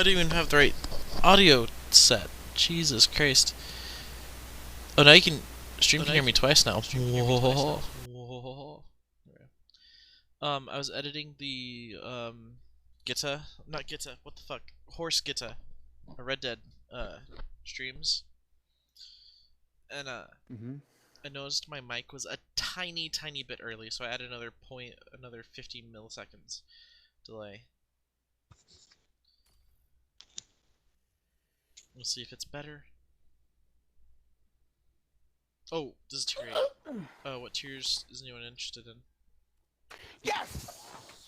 I didn't even have the right audio set. Jesus Christ. Oh, now you can stream can hear me twice now. Whoa. I was editing the Gitta, not Gitta, what the fuck? Horse Gitta, Red Dead streams. And I noticed my mic was a tiny bit early, so I added another 15 milliseconds delay. We'll see if it's better. Oh, this is tier 8. What tiers is anyone interested in? Yes!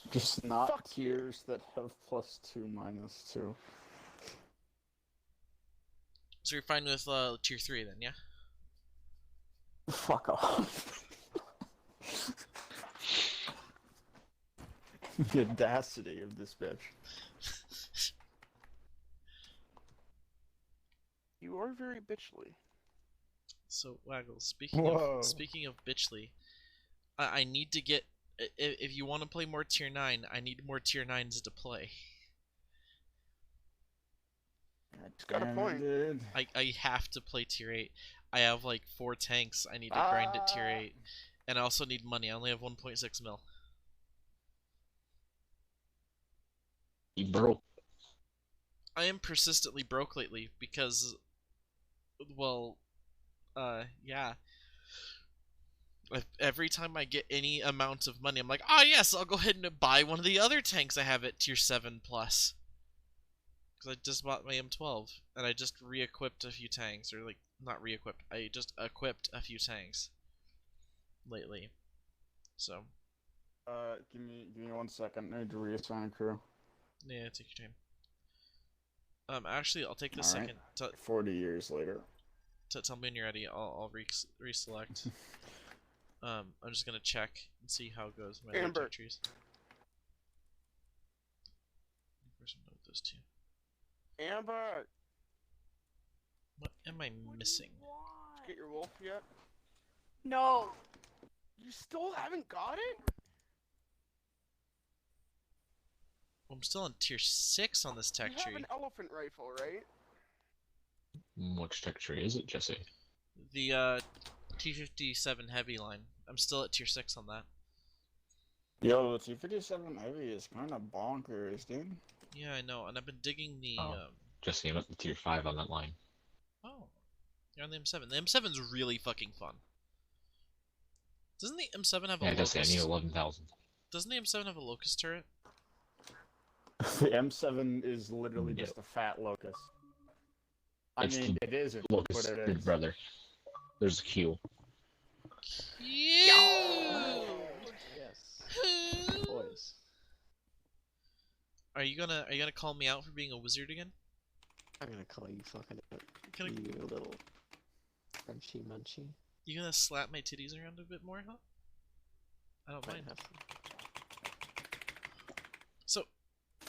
Just not tiers that have +2, -2. So you're fine with tier 3 then, yeah? Fuck off. The audacity of this bitch. You are very bitchly. So Waggle, speaking of bitchly, I need to get. If you want to play more tier 9, I need more tier 9s to play. It's got a point. I have to play tier 8. I have like 4 tanks. I need to grind at tier 8. And I also need money. I only have 1.6 mil. You broke. I am persistently broke lately because, well, yeah. Every time I get any amount of money, I'm like, ah, yes, I'll go ahead and buy one of the other tanks I have at tier 7 plus. Because I just bought my M12, and I just re-equipped a few tanks, or like, not re-equipped, I just equipped a few tanks lately. So. Give me 1 second. I need to reassign a crew. Yeah, take your time. Actually, I'll take this second. 40 years later. Tell me when you're ready. I'll reselect. I'm just gonna check and see how it goes. My Amber. trees. Where's my note those two? Amber. What am I missing? Did you get your wolf yet? No. You still haven't got it? I'm still on tier 6 on this tech you tree. have an elephant rifle, right? Which tech tree is it, Jesse? The T57 heavy line. I'm still at tier 6 on that. Yo, the T57 heavy is kind of bonkers, dude. Yeah, I know, and I've been digging the. Jesse, I'm at the tier 5 on that line. Oh, you're on the M7. The M7's really fucking fun. Doesn't the M7 have a locust? Yeah, Jesse, I need 11,000. Doesn't the M7 have a locust turret? The M7 is literally just a fat locust. I mean, it isn't, locust, but it big is. brother. There's a Q. Yes. Boys. Are you gonna call me out for being a wizard again? I'm gonna call you fucking Can I... you little Frenchy munchy. You gonna slap my titties around a bit more, huh? I don't mind. So,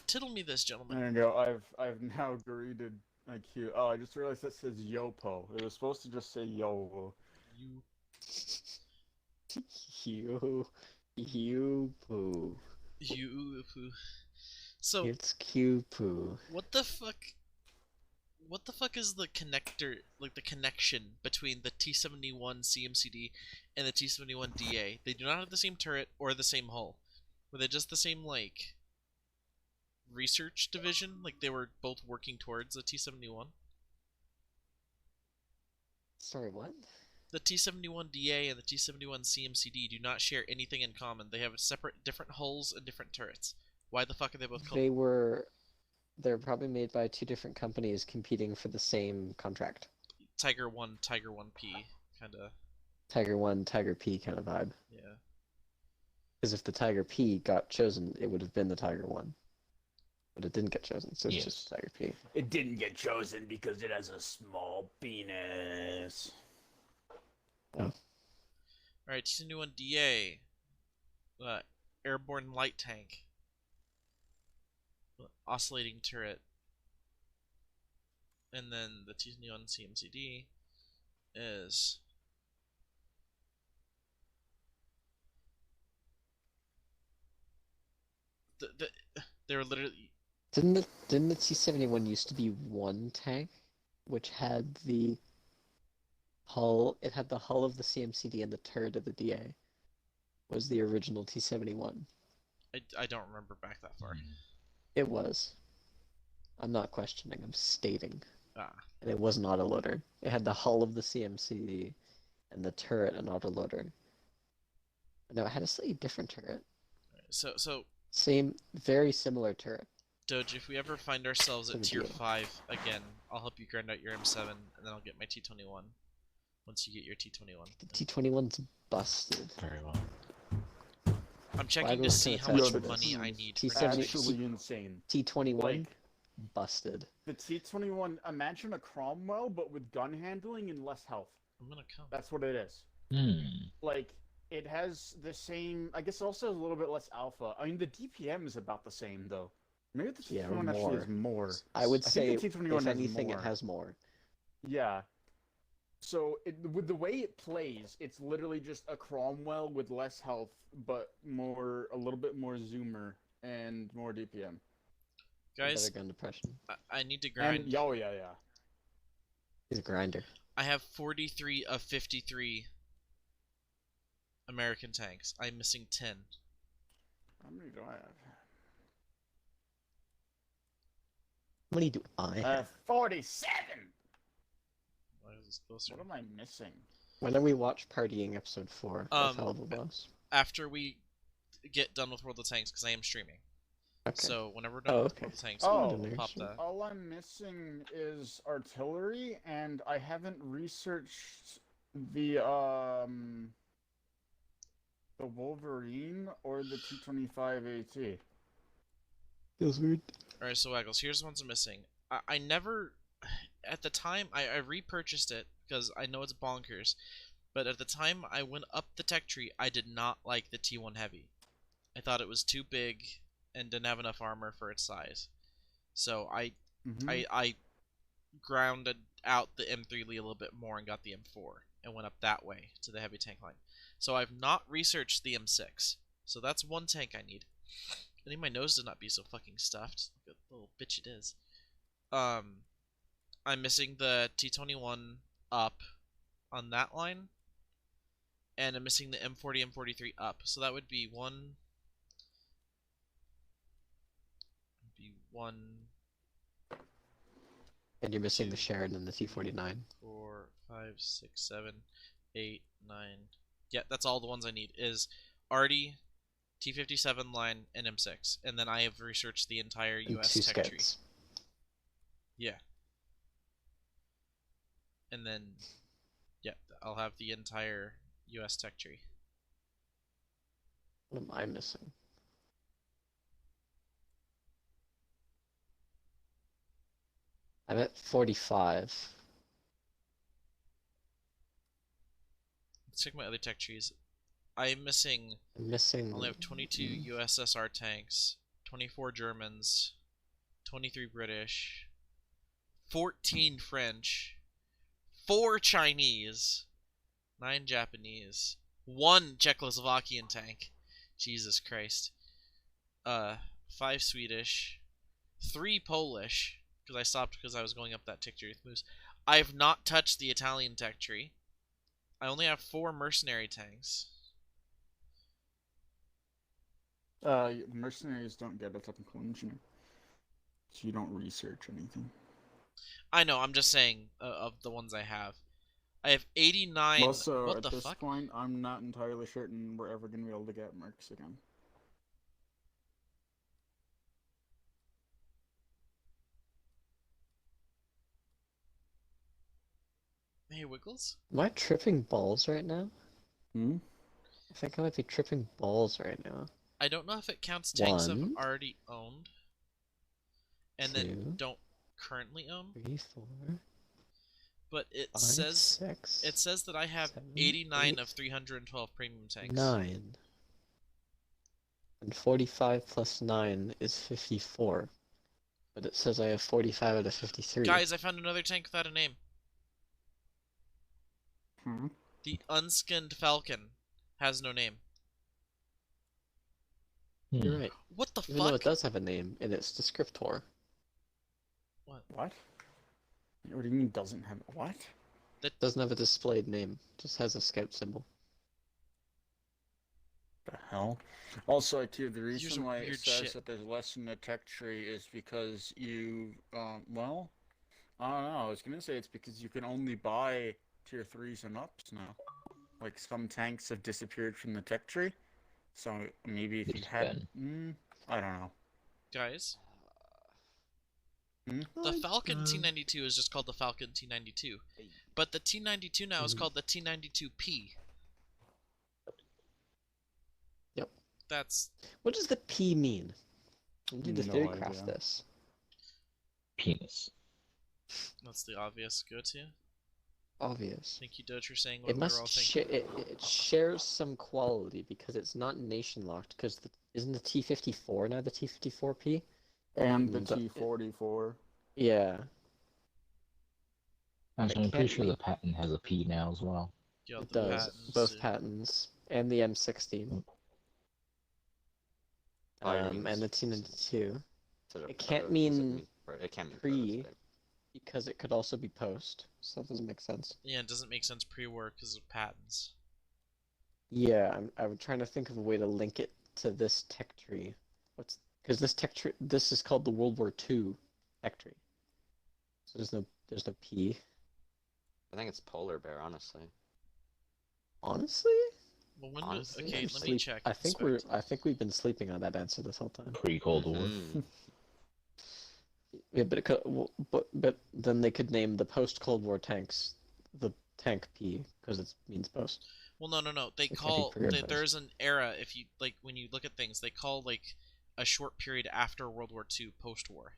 tittle me this, gentlemen. There you go. I've now greeted IQ. Oh, I just realized that says Yopo. It was supposed to just say Yo. You poo. You poo. So it's Q poo. What the fuck? What the fuck is the connector, like the connection between the T71 CMCD and the T71 DA? They do not have the same turret or the same hull. Were they just the same, like, research division? Like they were both working towards the T71? Sorry, what? The T71 DA and the T71 CMCD do not share anything in common. They have separate, different hulls and different turrets. Why the fuck are they both called? They're probably made by 2 different companies competing for the same contract. Tiger 1, Tiger 1P, kinda. Tiger 1, Tiger P kind of vibe. Yeah. Because if the Tiger P got chosen, it would have been the Tiger 1. But it didn't get chosen, so it's just Tiger P. It didn't get chosen because it has a small penis. Oh. Alright, T71 DA. Airborne light tank. Oscillating turret. And then the T71 CMCD is they were literally Didn't the T-71 used to be one tank, which had the hull? It had the hull of the CMCD and the turret of the DA. Was the original T-71? I don't remember back that far. It was. I'm not questioning. I'm stating. Ah. And it was an autoloader. It had the hull of the CMCD and the turret and autoloader. No, it had a slightly different turret. So Same, very similar turret. Doge, if we ever find ourselves at Same tier deal. 5 again, I'll help you grind out your M7, and then I'll get my T21. Once you get your T21. The T-21's busted. Very well. I'm checking to Wagner's see gonna how touch much this. money I need for T70 these things. Actually insane. T-21, Like, busted. the T-21, imagine a Cromwell, but with gun handling and less health. I'm gonna come. That's what it is. Hmm. Like, it has the same... I guess also a little bit less alpha. I mean, the DPM is about the same, though. Maybe the Yeah, T-21 actually has more. I would I say, think the T-21 if has anything, more. it has more. Yeah. So, with the way it plays, it's literally just a Cromwell with less health, but a little bit more zoomer and more DPM. Guys, Better gun depression. I need to grind. And, oh, yeah. He's a grinder. I have 43 of 53 American tanks. I'm missing 10. How many do I have? How many do I have? 47! Why is this closer? What am I missing? When do we watch Partying episode 4 of Hell of a Boss? After we get done with World of Tanks, because I am streaming. Okay. So whenever we're done Oh, with okay. World of Tanks, Oh. we'll pop the... All I'm missing is artillery, and I haven't researched the Wolverine or the T-25 AT. Feels weird. Alright, so Waggles, here's the ones I'm missing. I never... At the time, I repurchased it, because I know it's bonkers. But at the time I went up the tech tree, I did not like the T1 Heavy. I thought it was too big and didn't have enough armor for its size. So I grounded out the M3 Lee a little bit more and got the M4 and went up that way to the heavy tank line. So I've not researched the M6. So that's one tank I need. I need my nose to not be so fucking stuffed. Like a little bitch it is. I'm missing the T21 up on that line. And I'm missing the M40, M43 up. So that would be one... And you're missing the Sheridan and the T-49. 4, 5, 6, 7, 8, 9. Yeah, that's all the ones I need. Is Artie, T57 line, and M6. And then I have researched the entire And US two tech tree. scouts. Yeah. And then, yeah, I'll have the entire US tech tree. What am I missing? I'm at 45. Let's check my other tech trees. I'm missing... I'm missing... I only have 22 USSR tanks, 24 Germans, 23 British, 14 French, 4 Chinese, 9 Japanese, 1 Czechoslovakian tank, Jesus Christ, 5 Swedish, 3 Polish, because I stopped because I was going up that tech tree with Moose. I have not touched the Italian tech tree. I only have 4 mercenary tanks. Mercenaries don't get a technical engineer, so you don't research anything. I know, I'm just saying of the ones I have. I have 89. Also, what at the this fuck? point, I'm not entirely certain we're ever going to be able to get mercs again. Hey, Wiggles? Am I tripping balls right now? Hmm? I think I might be tripping balls right now. I don't know if it counts tanks I've One, already owned and two, then don't currently own, 3, 4, but it 5, says 6, that I have 7, 89 8, of 312 premium tanks. 9. And 45 plus 9 is 54. But it says I have 45 out of 53. Guys, I found another tank without a name. Hmm? The Unskinned Falcon has no name. You're right. What the Even though fuck? it does have a name in its descriptor. What? What? What do you mean doesn't have what? That Doesn't have a displayed name. Just has a scout symbol. The hell? Also, too, the Here's reason a why it weird says shit. that there's less in the tech tree is because you, well, I don't know. I was gonna say it's because you can only buy tier 3s and ups now. Like, some tanks have disappeared from the tech tree. So maybe if you It's had, Ben. I don't know. guys, Hmm? the Falcon T92 is just called the Falcon T92, but the T92 now is called the T92P. Yep. That's What does the P mean? We need to No theorycraft idea. this. Penis. the obvious go-to. Obvious. Thank you, Doge, for saying what It we were all must thinking. it shares some quality because it's not nation locked. Because isn't the T54 now the T54P? And the Mm, but T44. yeah, Actually, it I'm pretty can't sure the mean patent has a P now as well. Yo, it the does. patents, Both dude. patents and the M16 and the T92. It can't mean it can't mean pre prototype. because it could also be post. So that doesn't make sense. Yeah, it doesn't make sense pre-war because of patents. Yeah, I'm trying to think of a way to link it to this tech tree. Because this tech tree, this is called the World War II tech tree. So there's no P. I think it's polar bear, honestly. Honestly, Well, when Honestly, okay, I'm let me check. I think we've been sleeping on that answer this whole time. Pre-Cold War. Mhm. Yeah, but but then they could name the post Cold War tanks the tank P because it means post. Well, no. They It can't be call pre-war there's an era. If you like, when you look at things, they call like a short period after World War II post-war.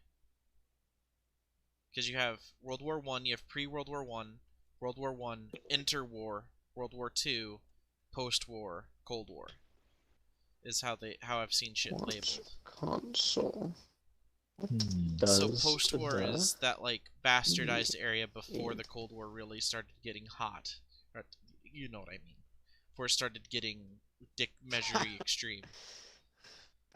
Because you have World War One, you have pre-World War One, World War One, interwar, World War II, post-war, Cold War. Is how I've seen shit Launch labeled. console. So Does post-war the is that like bastardized area before the Cold War really started getting hot. Or, you know what I mean? Before it started getting dick measury extreme.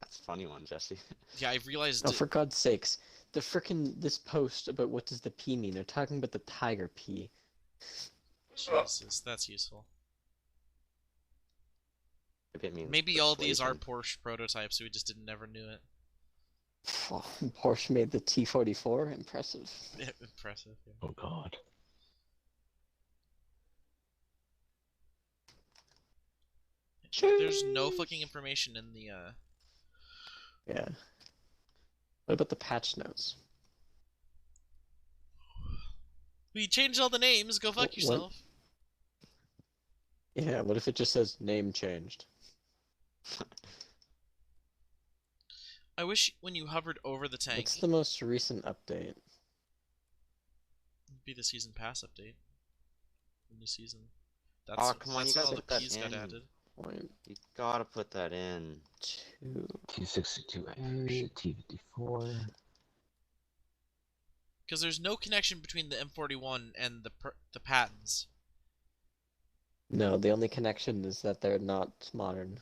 That's a funny one, Jesse. Yeah, I realized. Oh, for God's sakes, the frickin' this post about what does the P mean? They're talking about the Tiger P. Jesus, that's useful. If it means Maybe all these are persuasion. Porsche prototypes, so we just never knew it. Oh, Porsche made the T44. Impressive. Impressive. Yeah. Oh god. There's no fucking information in the Yeah. What about the patch notes? We changed all the names. Go fuck What- yourself. Yeah, what if it just says name changed? I wish when you hovered over the tank, What's the most recent update? it'd be the season pass update. The new season. That's, Oh, come on, that's you when all gotta the put that keys got in. added. Point You gotta put that in. 2. T62A, T54. Because there's no connection between the M41 and the patents. No, the only connection is that they're not modern.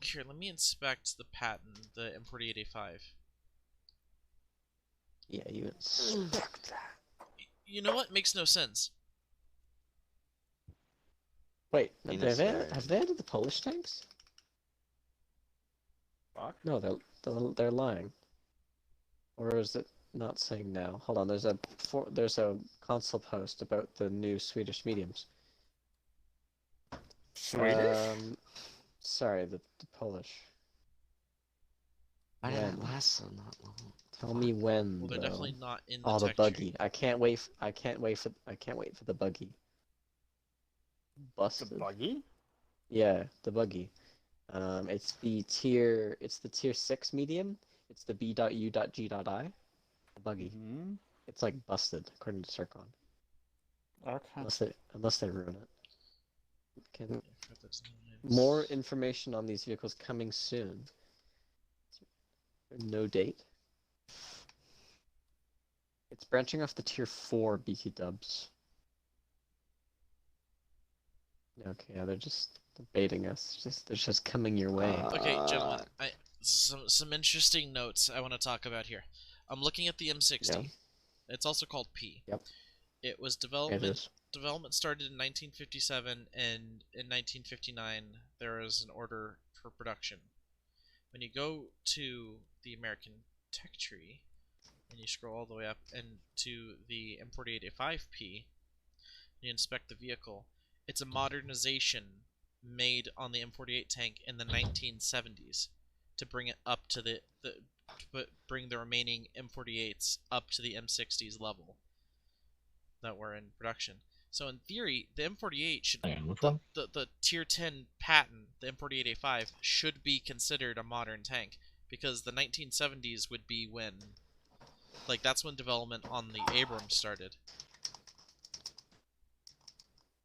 Here, let me inspect the patent, the M48A5. Yeah, you inspect that. You know what? Makes no sense. Wait, Venus have they added the Polish tanks? Fuck. No, they're lying. Or is it not saying now? Hold on, there's a console post about the new Swedish mediums. Swedish? Sorry, the Polish. Why did When? that last so not long? Tell me when. Well, they're though. definitely not in the Oh, the tech buggy! tree. I can't wait for the buggy. The Busted. buggy? Yeah, the buggy. It's the tier 6 medium. It's the B.U.G.I. The buggy. Hmm. It's like busted according to Circon. Okay. Unless they ruin it. Can Yeah, I forgot that's not more information on these vehicles coming soon. No date. It's branching off the tier 4 BT dubs. Okay, yeah, they're just baiting us. They're just coming your way. Okay, gentlemen, some interesting notes I want to talk about here. I'm looking at the M60. Yeah. It's also called P. Yep. It was It is. development started in 1957, and in 1959 there was an order for production. When you go to the American tech tree and you scroll all the way up and to the M48A5P, you inspect the vehicle. It's a modernization made on the M48 tank in the 1970s to bring it up to bring the remaining M48s up to the M60s level that were in production. So in theory, the M48 should the tier 10 patent, the M48A5 should be considered a modern tank because the 1970s would be when that's when development on the Abrams started.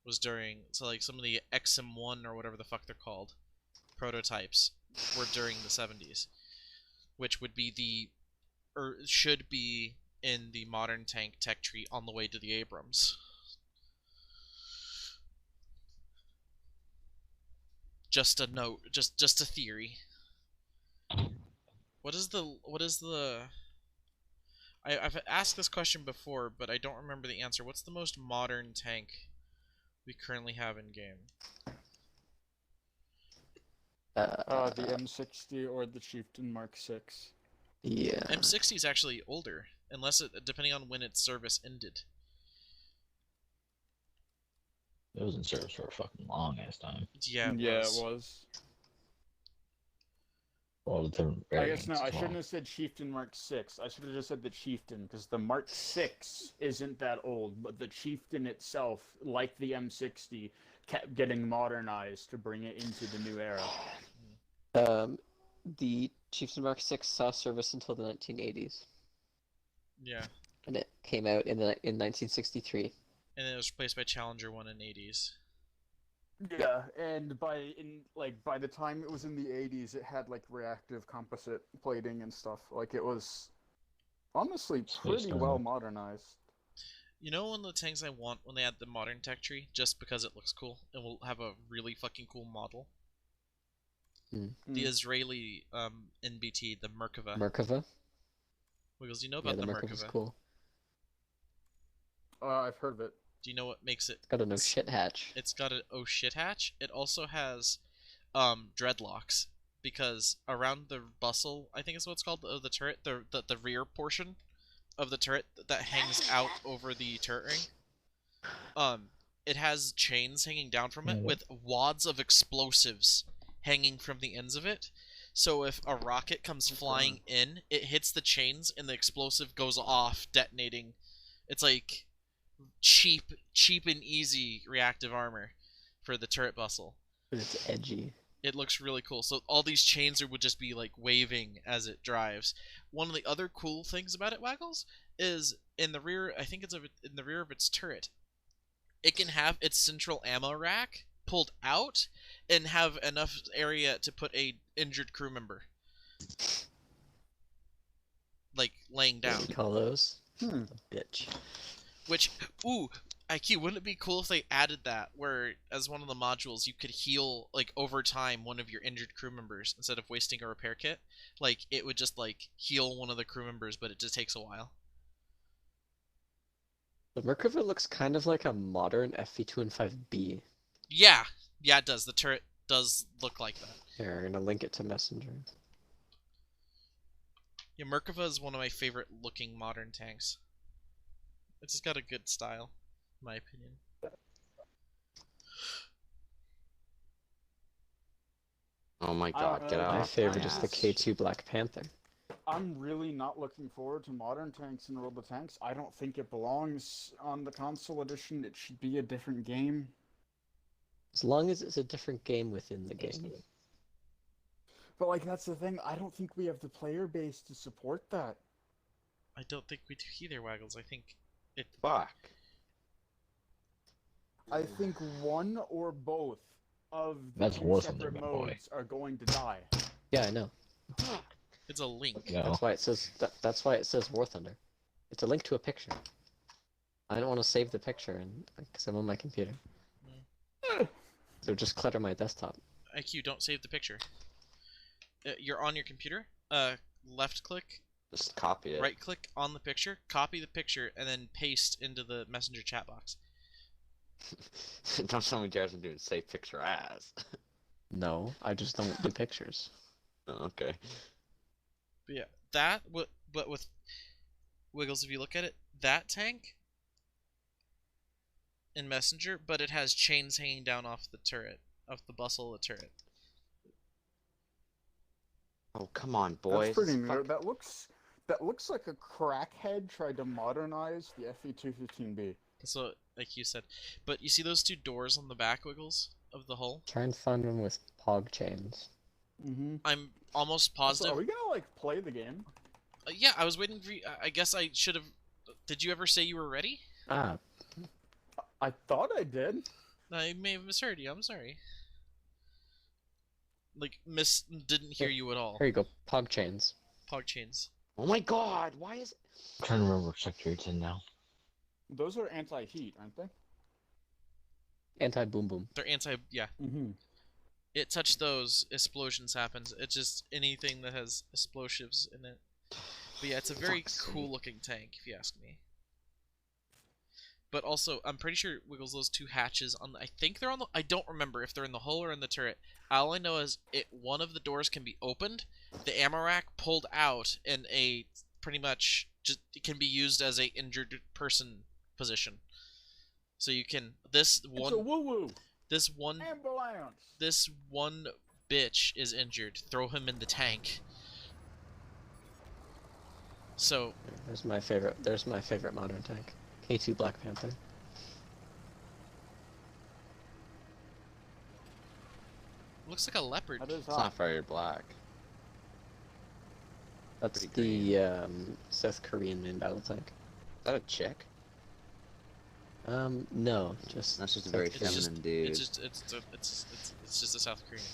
Was during some of the XM1 or whatever the fuck they're called prototypes were during the 70s, which would be should be in the modern tank tech tree on the way to the Abrams. Just a note, just a theory. What is the I've asked this question before, but I don't remember the answer. What's the most modern tank we currently have in game? The M60 or the Chieftain Mark 6. Yeah. M60 is actually older, depending on when its service ended. It was in service for a fucking long ass time. Yeah, It was. All the different I variants. guess no, I as well. shouldn't have said Chieftain Mark 6. I should have just said the Chieftain, because the Mark 6 isn't that old, but the Chieftain itself, like the M60, kept getting modernized to bring it into the new era. The Chieftain Mark 6 saw service until the 1980s, Yeah, and it came out in 1963. and then it was replaced by Challenger 1 in 80s. Yeah, and by the time it was in the 80s, it had like reactive composite plating and stuff. Like it was honestly pretty well modernized. You know one of the tanks I want when they add the modern tech tree, just because it looks cool and will have a really fucking cool model? The Israeli NBT, the Merkava. Merkava? Wiggles, do you know about Yeah, the the Merkava's Merkava? cool. I've heard of it. Do you know what makes it? It's got a no shit hatch. It's got an oh shit hatch. It also has dreadlocks, because around the bustle, I think is what it's called, of the turret, the rear portion of the turret that hangs out over the turret ring. It has chains hanging down from it with wads of explosives hanging from the ends of it. So if a rocket comes flying in, it hits the chains and the explosive goes off, detonating. It's like cheap and easy reactive armor for the turret bustle. But it's edgy. It looks really cool. So all these chains would just be like waving as it drives. One of the other cool things about it, Waggles, is in the rear. I think it's in the rear of its turret. It can have its central ammo rack pulled out and have enough area to put a injured crew member, like laying down. What do you call those? A bitch. Which, ooh, IQ, wouldn't it be cool if they added that, where as one of the modules you could heal, like, over time one of your injured crew members instead of wasting a repair kit? Like, it would just, like, heal one of the crew members, but it just takes a while. The Merkava looks kind of like a modern FV215B. Yeah, it does. The turret does look like that. Here, I'm gonna link it to Messenger. Yeah, Merkava is one of my favorite looking modern tanks. It's just got a good style, in my opinion. Oh my god, get know. out. My of favorite my is the ass. K2 Black Panther. I'm really not looking forward to modern tanks in World of Tanks. I don't think it belongs on the console edition. It should be a different game. As long as it's a different game within the game. But like that's the thing. I don't think we have the player base to support that. I don't think we do either, Waggles. I think it... Fuck. I think one or both of the That's two War Thunder, separate my boy. modes are going to die. Yeah, I know. It's a link. Yeah. That's why it says that's why it says War Thunder. It's a link to a picture. I don't want to save the picture because I'm on my computer. So just clutter my desktop. IQ, don't save the picture. You're on your computer. Left click, Just copy it. right click on the picture, copy the picture, and then paste into the messenger chat box. Don't tell me Jared's been doing save picture as. No, I just don't do pictures. Oh, okay. But yeah, that. But with Wiggles, if you look at it, that tank in messenger, but it has chains hanging down off the turret, off the bustle of the turret. Oh, come on, boys. That's pretty Fuck. neat. That looks like a crackhead tried to modernize the FE215B. That's what IQ said. But you see those two doors on the back, Wiggles, of the hull? Try and find one with pog chains. Mm-hmm. I'm almost So positive. are we gonna like play the game? Yeah, I was waiting for you. I guess I should have. Did you ever say you were ready? Ah, I thought I did. I may have misheard you. I'm sorry. Like, didn't hear you at all. here you go. Pog chains. Pog chains. Oh my god, why is it? I'm trying to remember what sector it's in now. Those are anti-heat, aren't they? Anti-boom boom. They're anti. Yeah. Mm-hmm. It touched those, explosions happens. It's just anything that has explosives in it. But yeah, it's a very Fuck's cool sake. looking tank, if you ask me. But also, I'm pretty sure Wiggles those two hatches on. I think they're on the. I don't remember if they're in the hull or in the turret. All I know is one of the doors can be opened, the ammo rack pulled out, and a pretty much just it can be used as a injured person position. So you can It's a woo-woo. this one bitch is injured. Throw him in the tank. So There's my favorite. There's my favorite modern tank. K2 Black Panther. looks like a leopard. That is It's not very black. That's Pretty the South Korean main battle tank. Is that a chick? No, just That's just a South very It's Korean. just, feminine dude. it's just a South Korean.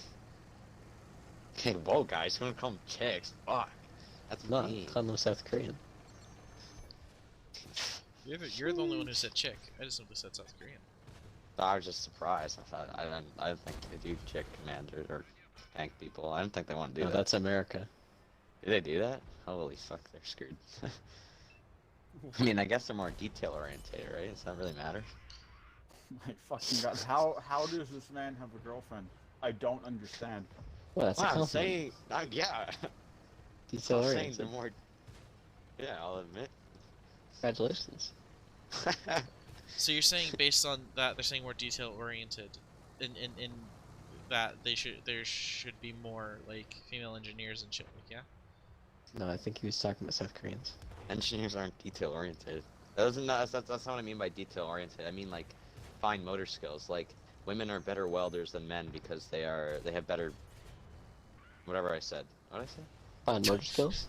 Okay, whoa, guys, you wanna call them chicks? Fuck. That's No, mean. call them South Korean. You're the only one who said chick. I just simply said South Korean. I was just surprised. I didn't think they do chick commanders or tank people. I didn't think they want to do No, that. that's America. Do they do that? Holy fuck, they're screwed. I mean, I guess they're more detail oriented, right? Does that really matter? My fucking god. How does this man have a girlfriend? I don't understand. Well, that's a Wow, I'm compliment. saying, yeah. Detail I'm saying oriented. they're more. Yeah, I'll admit. Congratulations. So you're saying based on that they're saying more detail oriented, in that there should be more like female engineers and shit like No, I think he was talking about South Koreans. Engineers aren't detail oriented. That's not what I mean by detail oriented. I mean like fine motor skills. Like women are better welders than men because they have better. Whatever I said. What did I say? Fine motor skills.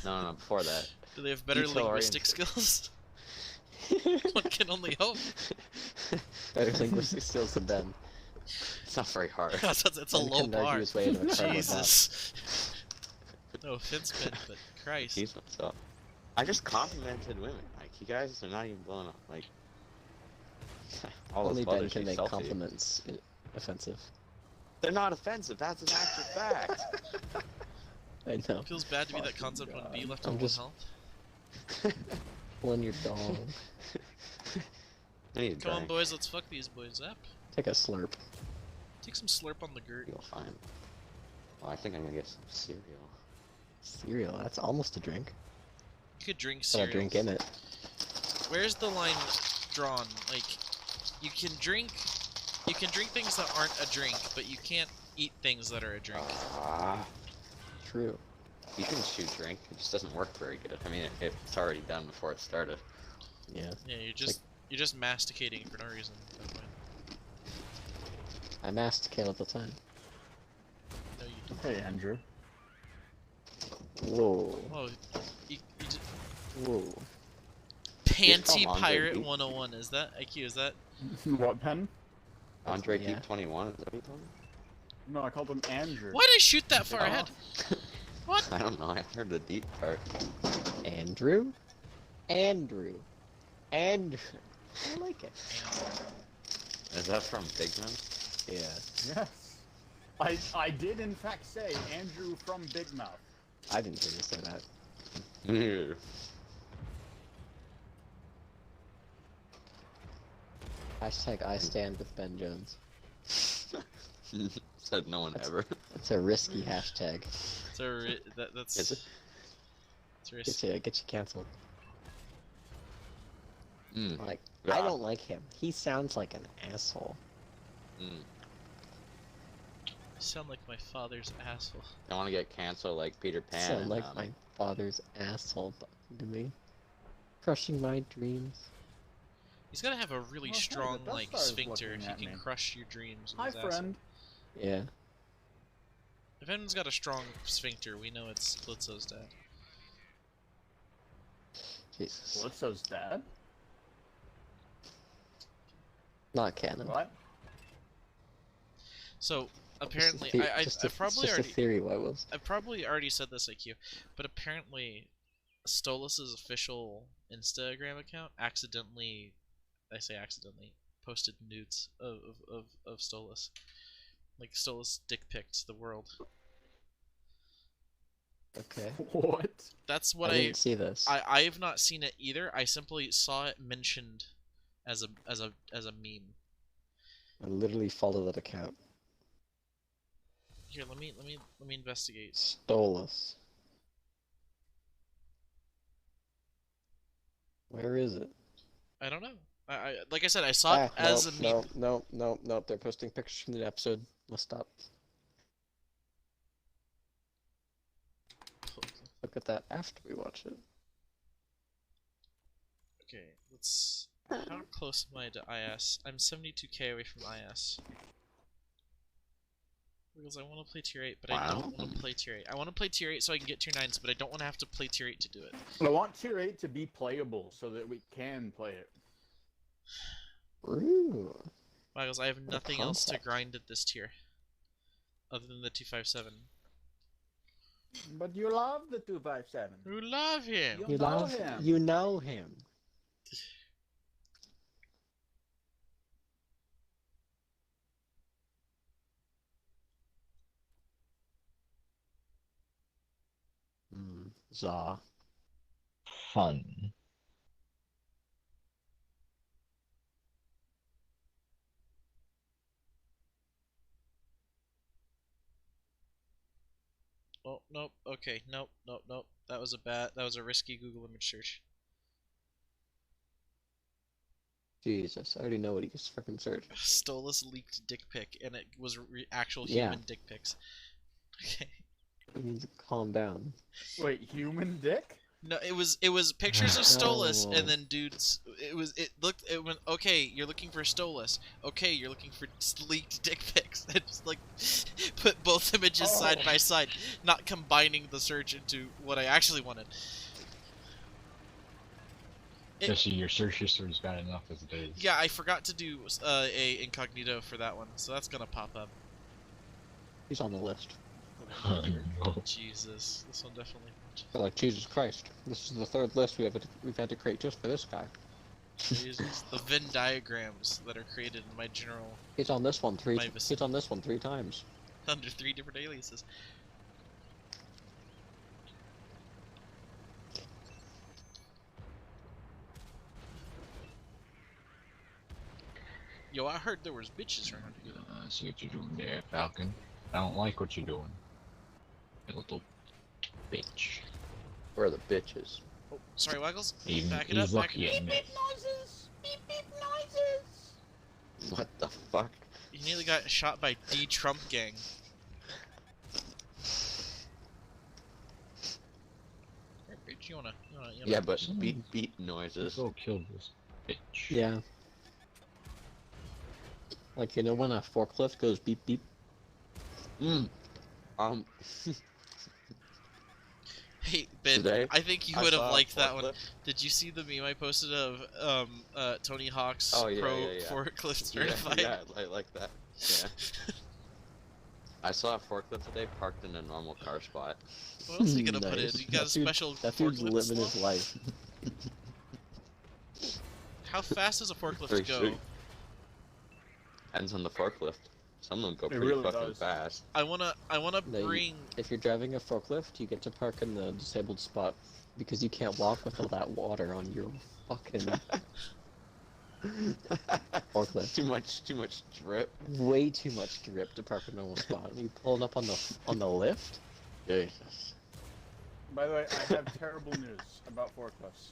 No, before that. Do they have better Detail linguistic oriented. skills? One can only hope. Better linguistic skills than Ben. It's not very hard. it's a Ben low couldn't argue bar. his way into a card like that. Jesus. No offense, Ben, but Christ. Jeez, what's up? I just complimented women. Like you guys are not even blowing up. Like all Only those Ben mothers can you make sell to. compliments offensive. They're not offensive. That's an actual fact. I know. Feels bad to be that Fucking concept when B God. left I'm on one just- health. Pulling your dog. I need a Come on, drink. boys, let's fuck these boys up. Take a slurp. Take some slurp on the girt. You'll find. Well, I think I'm gonna get some cereal. Cereal. That's almost a drink. You could drink Got a cereal. drink in it. Where's the line drawn? Like, you can drink things that aren't a drink, but you can't eat things that are a drink. Ah, True. you can chew drink. It just doesn't work very good. I mean, it's already done before it started. Yeah. Yeah, you're just masticating for no reason at that point. I masticate all the time. No, you don't. Hey, Andrew. Whoa. Oh, you just, Whoa. Panty Come on, Pirate baby. 101. Is that IQ? Is that What, Pen? Andre Yeah. Peak 21. Is that what you told me? No, I called him Andrew. why'd I shoot that far Oh. ahead? What? I don't know. I heard the deep part. Andrew? Andrew. Andrew. I like it. Is that from Big Man? Yeah. Yes. I did in fact say Andrew from Big Mouth. I didn't hear you say that. Hashtag I stand with Ben Jones. Said no one ever. That's a risky hashtag. That's Is it? it's Get you canceled. Mm. Like, Yeah. I don't like him. He sounds like an asshole. Mm. You sound like my father's asshole. I want to get canceled like Peter Pan. Sound and, like my father's asshole talking to me. Crushing my dreams. He's gotta have a really Oh, hey, strong the Death like Star is sphincter if looking he at can me. crush your dreams with Hi, his asshole. friend. Yeah. If anyone's got a strong sphincter, we know it's Blitzo's dad. Jesus. Blitzo's dad? Not canon. What? So apparently, Just a I've probably just already a theory, Wiggles. I've probably already said this, IQ, but apparently Stolas's official Instagram account accidentally, I say accidentally, posted nudes of Stolas. Like Stolas dick picked the world. Okay. What? That's what I didn't see this. I have not seen it either. I simply saw it mentioned as a meme. I literally follow that account. Here, let me investigate. Stolas. Where is it? I don't know. I like I said, I saw it as a meme. Nope. They're posting pictures from the episode. Let's stop. Look at that after we watch it. Okay, let's. How close am I to IS? I'm 72k away from IS. Because I want to play tier 8, but I don't want to play tier 8. I want to play tier 8 so I can get tier 9s, but I don't want to have to play tier 8 to do it. I want tier 8 to be playable so that we can play it. Ooh. Because I have nothing else to concept. grind at this tier. Other than the 257. But you love the 257. Who love him? You know him. You know him. Za. Fun. Oh, nope. Okay, nope. That was a risky Google image search. Jesus, I already know what he just freaking searched. Stolas leaked dick pic, and it was actual Yeah. human dick pics. Okay. You need to calm down. Wait, human dick? No, it was pictures of Stolas, No. and then dudes. It went. Okay, you're looking for Stolas. Okay, you're looking for leaked dick pics. It just like put both images side by side, not combining the search into what I actually wanted. Jesse, your search history's bad enough as it is. Yeah, I forgot to do a incognito for that one, so that's gonna pop up. He's on the list. Oh, no. Jesus, this one definitely. They're like, Jesus Christ, this is the third list we've had to create just for this guy. Jesus, the Venn diagrams that are created in my general He's on this one three. My He's vicinity. on this one 3 times. under 3 different aliases. Yo, I heard there was bitches around here. See what you're doing there, Falcon. I don't like what you're doing. You little bitch. Where are the bitches? Oh, sorry, Waggles. Even Back it he's up. Back lucky it at it. noises! Beep beep noises! What the fuck? You nearly got shot by D Trump gang. Hey, bitch, you wanna Yeah, but beep noises. Go kill this bitch. Yeah. Like, you know when a forklift goes beep beep? Hey, Ben, Today, I think you I would have saw a liked that one. forklift. Did you see the meme I posted of Tony Hawk's Oh, yeah, Pro yeah, yeah. forklift Yeah, certified? yeah, I like that. Yeah. I saw a forklift today parked in a normal car spot. What else are you gonna put in? Nice. You got a That dude- special That dude's forklift living his slot? life. How fast does a forklift Pretty go? sweet. Depends on the forklift. Some of them go It pretty really fucking does. fast. I wanna No, bring. if you're driving a forklift, you get to park in the disabled spot because you can't walk with all that water on your fucking forklift. Too much drip. Way too much grip to park in a normal spot. You pulling up on the lift? Jesus. By the way, I have terrible news about forklifts.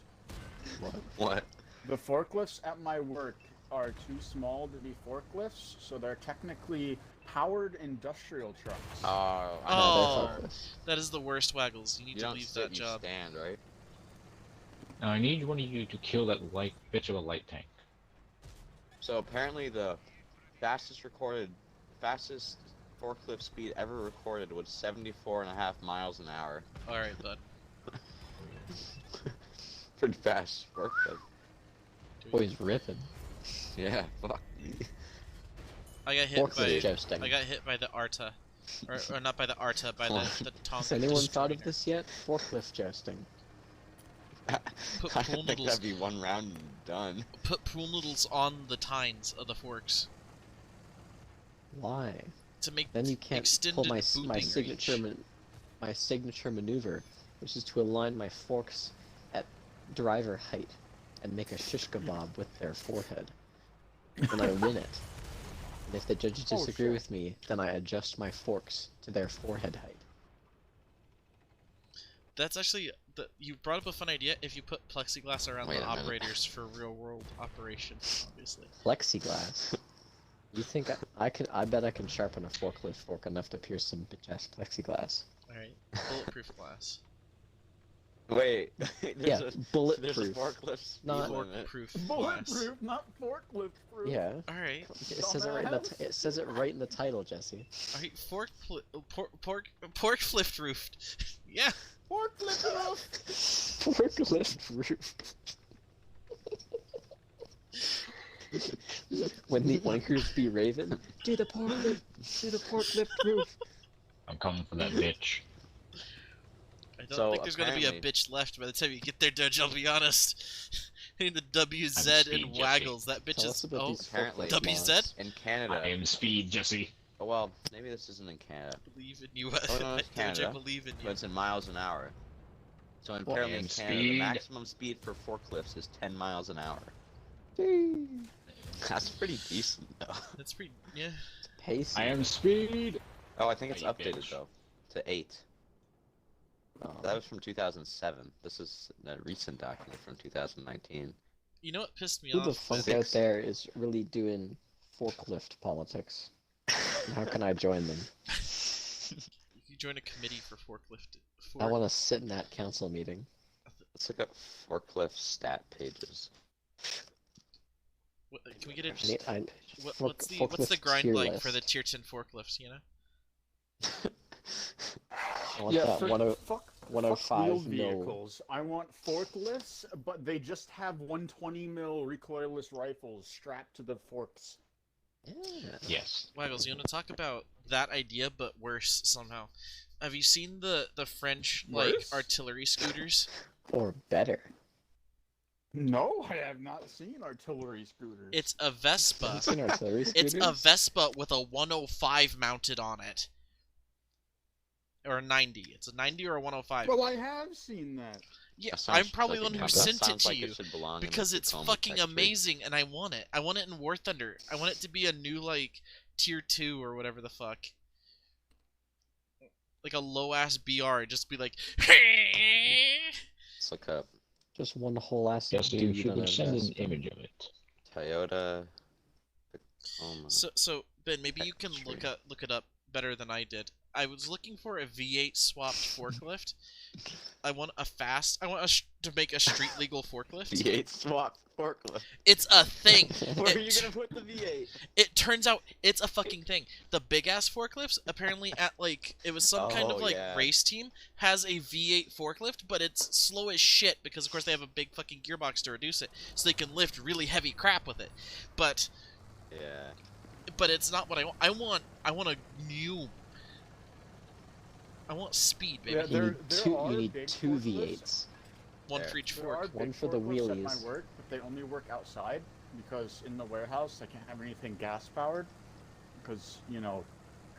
What? The forklifts at my work are too small to be forklifts, so they're technically powered industrial trucks. Oh, No, Oh. they're forklifts. That is the worst, Waggles. You need you to don't leave sit, that you job. stand, right? Now I need one of you to kill that light bitch of a light tank. So apparently the fastest forklift speed ever recorded was 74.5 miles an hour. All right, bud. Pretty fast forklift. Boy's ripping. Yeah, fuck. I got hit Forklift by. jousting. I got hit by the Arta, or not by the Arta, by the Tonka. Has anyone thought of Destroyer. this yet? Forklift jousting. Put I pool think noodles. that'd be one round and done. Put pool noodles on the tines of the forks Why? to make Then you can't extended pull my booping signature range. my signature maneuver, which is to align my forks at driver height and make a shish kebab with their forehead. And I win it. And if the judges Oh, disagree shit. with me, then I adjust my forks to their forehead height. That's actually you brought up a fun idea. If you put plexiglass around Wait the a minute. operators for real world operation, obviously. Plexiglass. You think I can? I bet I can sharpen a forklift fork enough to pierce some bitch-ass plexiglass. All right, bulletproof glass. Wait, Yeah, there's a bulletproof. forklift speed Not- limit. Bulletproof glass. Bulletproof, not forklift proof. Yeah. All right, It says it right in the Dumbass. it says it right in the title, Jesse. all right. Pork flipped roofed. Yeah. Forklift roof. Forklift roof. When the oinkers be raving, do the forklift roof. I'm coming for that bitch. I don't So, think there's gonna be a apparently- bitch left by the time you get there, Doge. I'll be honest. I need the WZ I'm speed, and Jesse. Waggles. That bitch Tell is. us about Oh, these apparently. forklift WZ? laws. In Canada. I am speed, Jesse. Oh, well, maybe this isn't in Canada, believe in you. Oh, no, it's Doge, I Canada. believe in but you. it's in miles an hour. So Well, apparently in and Canada, the speed. maximum speed for forklifts is 10 miles an hour. That's pretty decent, though. That's pretty. Yeah. Pacey. I am speed. Oh, I think it's You updated, bitch. though, to 8. Oh. That was from 2007. This is a recent document from 2019. You know what pissed me Who the off? fuck Ben? out there is really doing forklift politics? And how can I join them? You join a committee for forklift. I want to sit in that council meeting. Let's look up forklift stat pages. Can we get a? I need, I, What's the forklift grind tier like for the list. tier 10 forklifts? You know. I want that fuck 105 wheeled mil. vehicles. I want forklifts, but they just have 120 mil recoilless rifles strapped to the forks. Yeah. Yes. Waggles, you want to talk about that idea, but worse somehow? Have you seen the French like Worse? artillery scooters? Or better. No, I have not seen artillery scooters. It's a Vespa. Have you seen artillery It's scooters? a Vespa with a 105 mounted on it, or a 90. It's a 90 or a 105. Well, I have seen that. Yeah, That sounds I'm probably the like one it- who that sent it sounds to like you. It should belong in the Because it's Tacoma fucking sector. amazing, and I want it. I want it in War Thunder. I want it to be a new like tier 2 or whatever the fuck. Like a low ass BR, just be like. Let's look up Just one whole ass Jesse, dude you on a could send an Vespa. image of it. Toyota Tacoma. So Ben, maybe you can Factory. look it up better than I did. I was looking for a V8 swapped forklift. I want to make a street legal forklift. V8 swap forklift. It's a thing. Where are It- you gonna put the V8? It turns out it's a fucking thing. The big ass forklifts, apparently at like it was some kind of Oh, like yeah. race team, has a V8 forklift, but it's slow as shit because of course they have a big fucking gearbox to reduce it, so they can lift really heavy crap with it. But it's not what I want. I want a new. I want speed, baby. Yeah, You There- need there two. are You need big two forklifts. V8s. One There. for each There are fork. One big for the forklifts at my wheelies. work, but they only work outside because in the warehouse I can't have anything gas powered because you know,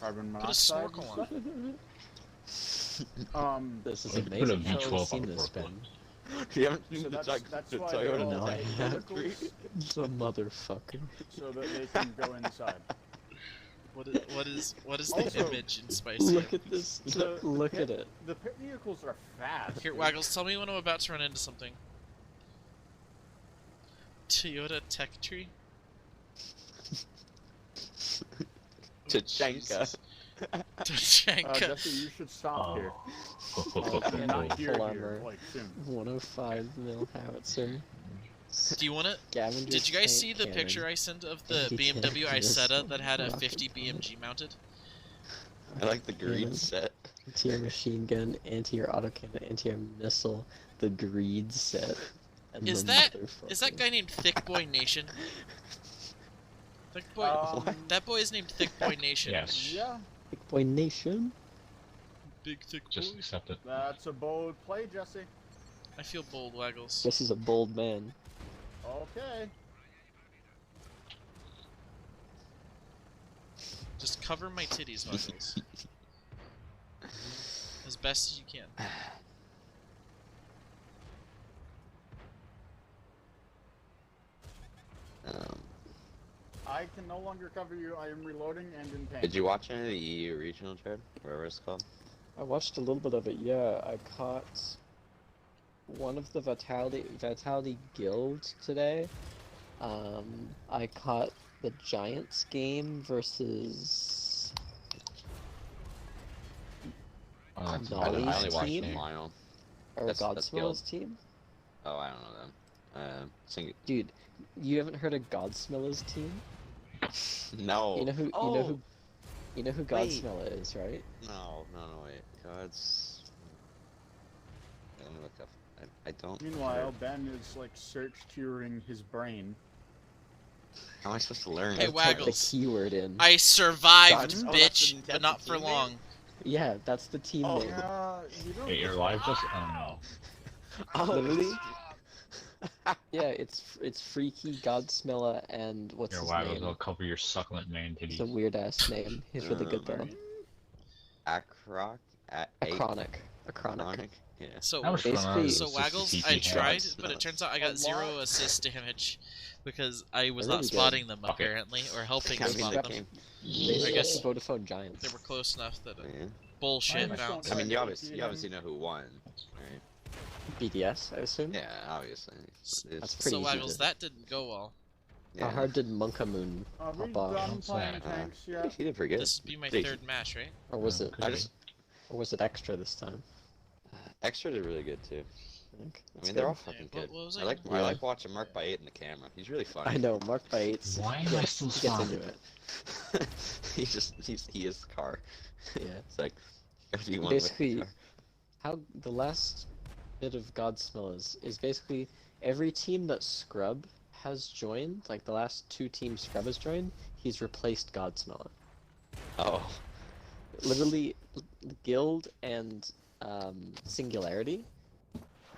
carbon Put a monoxide and snorkel stuff. This is Put a amazing. V12 I've seen on the this, forklift. Ben. You haven't seen So the, that's the why they're Toyota all No, I Tech haven't. Factory? The motherfucker. so that they can go inside. What is the Also, image in Spicy? Look at this. Look at it. The pit vehicles are fast. Here, dude. Waggles, tell me when I'm about to run into something. Toyota Tech Tree? Tachanka. Tachanka. Jesse, you should stop here. Oh. Not here, Full here, armor. like soon. 105 mil howitzer. Do you want it? Scavenger Did you guys tank see the cannon, picture I sent of the anti-tank BMW missile, Isetta that had a rocket 50 pilot, BMG mounted? I like the green Yeah. set. anti-air machine gun, anti-air autocannon, anti-air missile, the greed set. And Is the that motherfucker. guy named Thick Boy Nation? Thick Boy. That boy is named Thick Boy Nation. Yes. Yeah, Big Boy Nation? Big thick boy. Just accept it. that's a bold play, Jesse. I feel bold, Waggles. This is a bold man. Okay. Just cover my titties, Waggles. As best as you can. I can no longer cover you. I am reloading and in pain. Did you watch any of the EU regional, Jared? Whatever it's called. I watched a little bit of it, yeah. I caught one of the Vitality Guild today. I caught the Giants game versus Oh, that's No, I only Ollie's watched team? the final. or That's Godsmell's Guild. team. Oh, I don't know them. Dude, you haven't heard of Godsmell's team? No. You know who Oh. you know who Wait. Godsmella is, right? No, wait. God's. Let me look up. I don't. Meanwhile, Ben is like search curing his brain. How am I supposed to learn? Hey, I typed the Waggles. keyword in. I survived, Oh, that's bitch, the- but that's not the for team long. name? Yeah, that's the team Oh, name. Yeah, you don't. Wait, your live just. Oh no. Oh, Literally? Yeah, it's Freaky, Godsmella, and what's Your his Waggles name? will cover your succulent man It's a titties. weird ass name. He's really good though. Acroc? Acronic. Acronic? Yeah. So, How much fun Basically- are those so Waggles, CCTV I heads? tried, but it turns out I A got lot- 0 assist damage because I was They're not really good. spotting them Okay. apparently, or helping I mean, spot they them. came. They I guess- Vodafone Giants. They were close enough that Yeah. bullshit I just don't bounced. I mean, you Yeah, obviously, you obviously know who won, right? BDS, I assume. Yeah, obviously. That's pretty So easy Waggles, to- that didn't go well. How hard did Monkamoon Are we hop off? done What's playing that? tanks yet? He did pretty good. This would be my Decent. third match, right? Or was it? I just Or was it extra this time? Extra did really good too. I think. I That's mean, they're all good. fucking Yeah, good. what was I I like gonna I Yeah. like watching Mark by 8 in the camera. He's really funny. I know, Mark by 8. Why am I gets, still he gets spawning? into it. he is the car. Yeah. It's like everyone Basically, with the car. how the last bit of Godsmell is basically every team that Scrub has joined, like the last 2 teams Scrub has joined, he's replaced Godsmell. Oh. Literally, Guild and Singularity,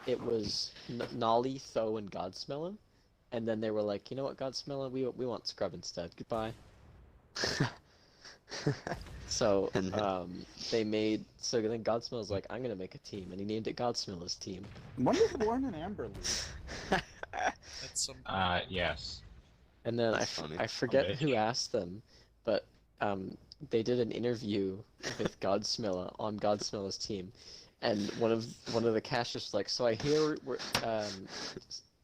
it was Nolly, Tho, and Godsmella, and then they were like, you know what, Godsmella, we want Scrub instead. Goodbye. So And then- so then Godsmell's like, I'm gonna make a team, and he named it Godsmella's team. When did Warren and Amber leave? That's some. Yes. And then That's funny. I forget bitch. who asked them, but they did an interview with Godsmella on Godsmella's team, and one of the casters was like, so I hear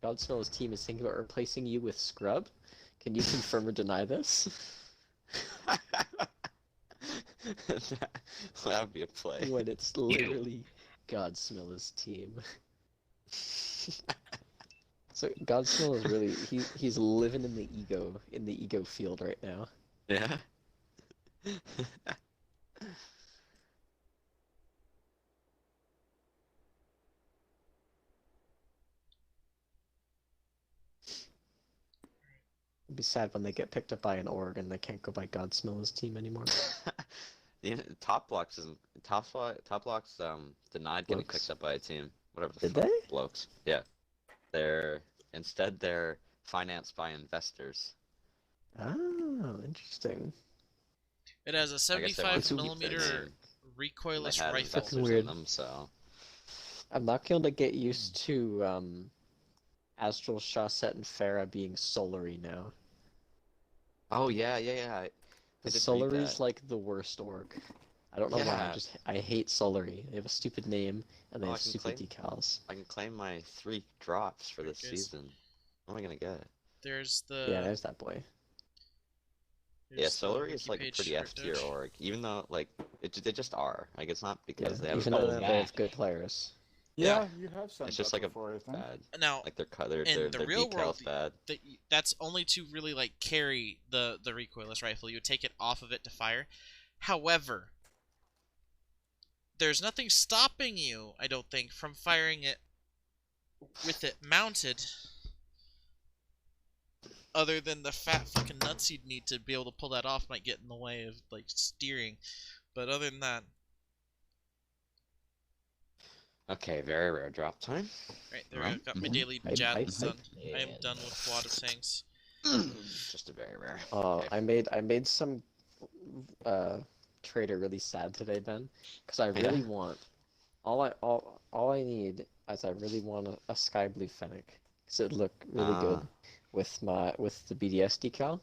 Godsmella's team is thinking about replacing you with Scrub. Can you confirm or deny this? That would be a play. When it's literally Godsmella's team. So Godsmell is really he's living in the ego field right now. Yeah. It'd be sad when they get picked up by an org and they can't go by Godsmell's team anymore. Top blocks isn't top blocks denied getting Blokes. picked up by a team. Whatever the Did fuck. they? Blokes. Yeah. They're financed by investors. Oh, interesting. It has a I guess they 75 wanted to keep millimeter their name. recoilless They had rifle. investors weird. in them, so I'm not going to get used to Astral Shawset and Farah being Solary now. oh yeah, yeah, yeah. I Because did read Solary's that. like the worst orc. I don't know why. Yeah. I hate Solary. They have a stupid name and they Oh, I have can stupid claim- decals. I can claim my 3 drops for this Guys. season. What am I gonna get? There's the Yeah, there's that boy. Yeah, there's the Solary is wiki like a page pretty for F tier Doge. org, even though like they just are. Like it's not Yeah, because they have even a though couple they yeah. have good players. Yeah, you have said It's just that like a before, I think. bad. Now, Like their in the their real world, decals bad. that's only to really like carry the recoilless rifle. You would take it off of it to fire. However, there's nothing stopping you, I don't think, from firing it with it mounted, other than the fat fucking nuts you'd need to be able to pull that off might get in the way of like steering. But other than that, Okay, very rare drop time. right there, I got my Mhm. daily Hype, jab hype, done. hype. I am done with VODS tanks. Just a very rare. I made some trader really sad today, Ben, because I really want all I need is I really want a sky blue fennec because it looked really good with the BDS decal.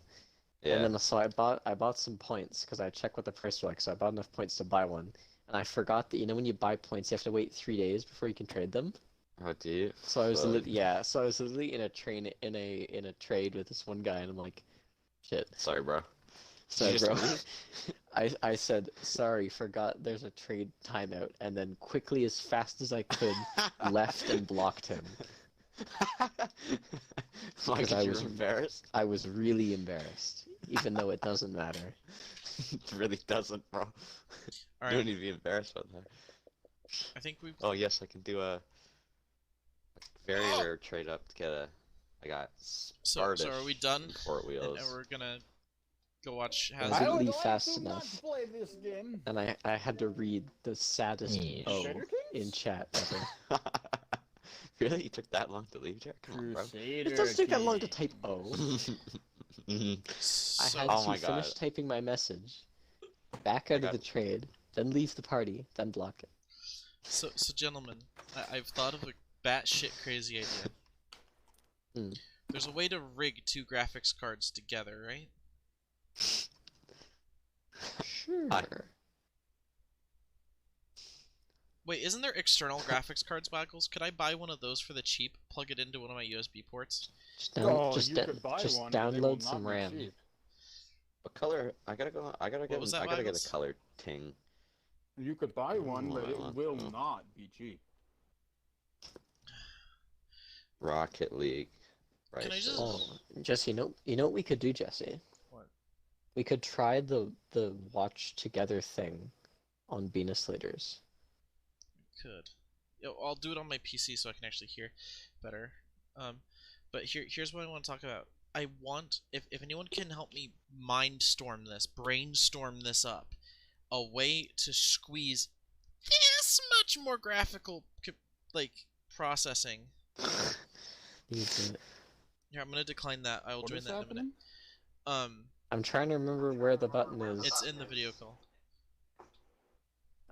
Yeah. And then so I bought some points because I checked what the price was like, so I bought enough points to buy one. And I forgot that when you buy points you have to wait 3 days before you can trade them. Oh, do you? So I was Fuck. so I was literally in a trade with this one guy, and I'm like, shit. Sorry, bro. Sorry, you just bro. leave? I said sorry, forgot there's a trade timeout, and then quickly as fast as I could left and blocked him. Why? Because 'Cause I you were was- embarrassed. I was really embarrassed, even though it doesn't matter. It really doesn't, bro. You don't Alright, need to be embarrassed about that. I think we've Oh yes, I can do a very rare trade up to get a. I got so Spartish are we done? and Port And Wheels. we're gonna go watch I Hazard. would leave like fast to enough. not play this game. And I had to read the saddest Yeah. O Crusader in Kings? chat ever. Really? You took that long to leave, Jack? Come on, bro. It doesn't take that long to type O. Mhm. I So, had Oh to my finish God. typing my message, back out of got- the trade, then leave the party, then block it. so gentlemen, I've thought of a batshit crazy idea. Hmm. There's a way to rig 2 graphics cards together, right? Sure. Wait, isn't there external graphics cards, Waggles? Could I buy one of those for the cheap, plug it into one of my USB ports? Just, You could buy just one, but they will download not some be RAM. cheap. What color? I gotta go. I gotta get. was that, I gotta get Waggles? a color ting. You could buy one, but it Well, will well. not be cheap. Rocket League. Right. Can I just- Oh, Jesse, you know what we could do, Jesse? What? We could try the watch together thing on Venus Leaders. Could. Yo, I'll do it on my PC so I can actually hear better. But here's what I want to talk about. I want, if anyone can help me brainstorm this up, a way to squeeze this much more graphical, processing. These, Here, I'm gonna decline that. I will What join is that in a minute. happening? I'm trying to remember where the button is. It's in the video call.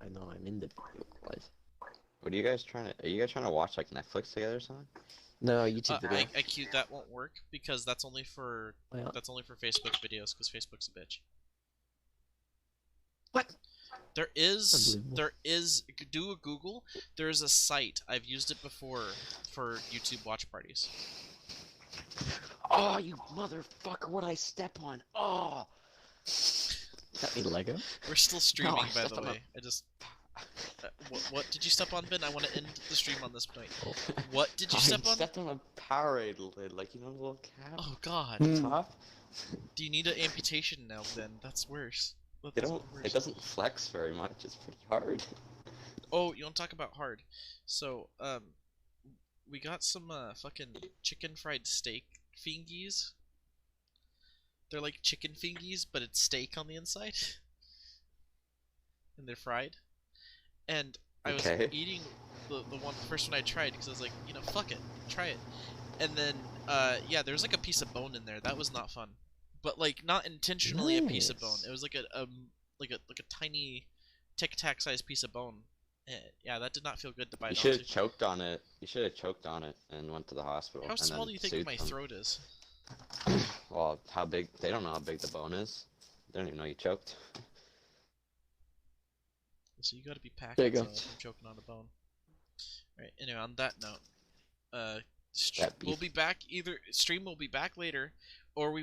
I know I'm in the video. What? What are you guys trying to? Are you guys trying to watch like Netflix together or something? No, YouTube video. I queued that won't work because that's only for Well, Facebook videos because Facebook's a bitch. What? There Unbelievable. is do a Google. There is a site. I've used it before for YouTube watch parties. Oh, you motherfucker! What I step on? Oh. Got me Lego? We're still streaming, I by stepped the on a- way. I just what did you step on, Ben? I want to end the stream on this point. What did you step I on? stepped on a Powerade lid, like you know the little cap Oh God! Hmm. top. Do you need an amputation now, Ben? That's worse. It That's don't. worse. It doesn't flex very much. It's pretty hard. Oh, you want to talk about hard? So, we got some fucking chicken fried steak fingies. They're like chicken fingies, but it's steak on the inside, and they're fried. And I was Okay. eating the first one I tried because I was like, fuck it, try it. And then, yeah, there was like a piece of bone in there. That was not fun, but like not intentionally a piece of bone. Nice. It was like like a tiny Tic Tac sized piece of bone. Yeah, that did not feel good to bite You should have onto. choked on it. You should have choked on it and went to the hospital. How and small then do you think sued my them. throat is? Well, how big? They don't know how big the bone is. They don't even know you choked. So you got to be packed There you go. from choking on a bone. All right. Anyway, on that note, That we'll beef. be back. Either stream will be back later, or we